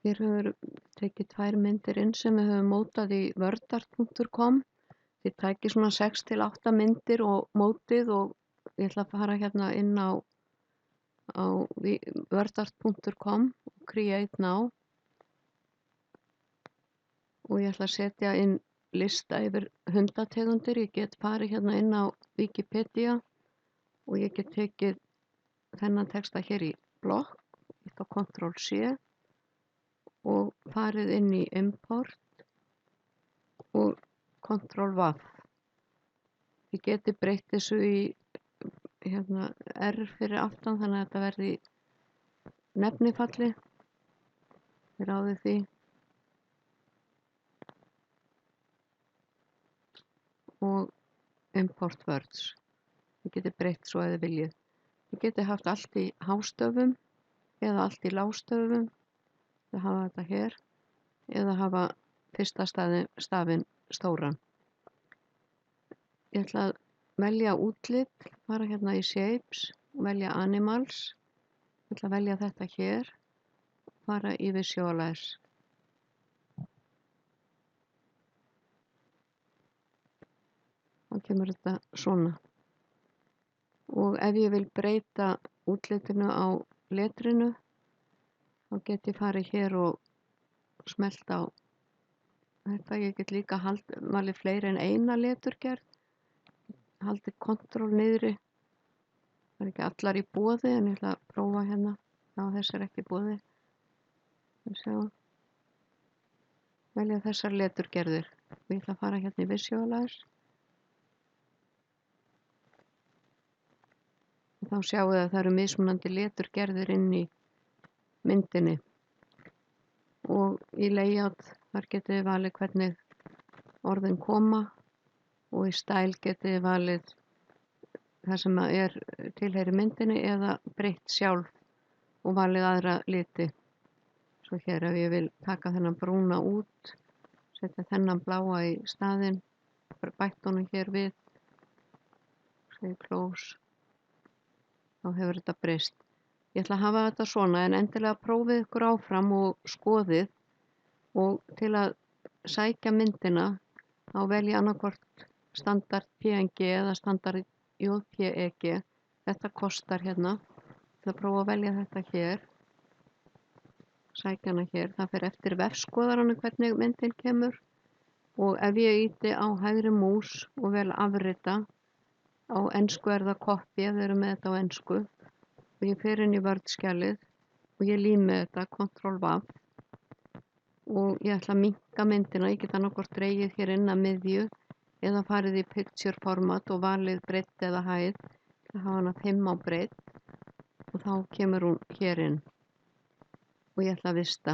Hér hefur tekið 2 myndir inn sem við höfum mótað í wordart.com. Þið takið svona 6 til 8 myndir og mótið og ég ætla að fara hérna inn á wordart.com og create now og ég ætla að setja inn lista yfir hundategundir. Ég get farið hérna inn á Wikipedia og ég get tekið þennan texta hér í blokk, ég á Ctrl+C og farið inn í import og Ctrl+V. Ég geti breytt þessu í hérna R fyrir aftan þannig að þetta verði nefnifalli. Þið ráðið því. Og import words. Þið geti breytt svo ef þið viljið. Þið geti haft allt í hástöfum eða allt í lágstöfum. Þið hafa þetta hér eða hafa fyrsta stafinn stóran. Ég ætla að velja útlit, fara hérna í shapes og velja animals. Ég ætla að velja þetta hér og fara í visualize. Þá kemur þetta svona. Og ef ég vil breyta útlitinu á letrinu þá get ég farið hér og smellt á þetta. Ég get líka valið fleiri en eina leturgerð. Haldið Ctrl niðri. Það er ekki allar í boði en ég ætla að prófa hérna. Já, þess er ekki í boði. Velja þessar leturgerðir. Og ég ætla að fara hérna í visualize. Og þá sjáum við að það eru mismunandi leturgerðir inn í myndinni. Og í layout þar getið þið valið hvernig orðin koma og í style getið þið valið það sem tilheyrir myndinni eða breytt sjálf og valið aðra liti. Svo hér ef ég vil taka þennan brúna út, setja þennan bláa í staðinn, bætt honum hér við, segi close, þá hefur þetta breyst. Ég ætla að hafa þetta svona en endilega prófið ykkur áfram og skoðið og til að sækja myndina þá velja annarkvort standard PNG eða standard JPEG. Þetta kostar hérna. Ég ætla að prófa að velja þetta hér. Sækja hana hér. Það fer eftir vefskoðaranum hvernig myndin kemur og ef ég ýti á hægri mús og vel afrita á ensku er það copy ef þið eru með þetta á ensku. Og ég fer inn í Word-skjalið og ég lími þetta, Ctrl+V og ég ætla að minnka myndina. Ég get annarkvort dregið hér inn að miðju eða farið í picture format og valið breidd eða hæð. Það hafa hana 5 á breidd og þá kemur hún hér inn og ég ætla að vista.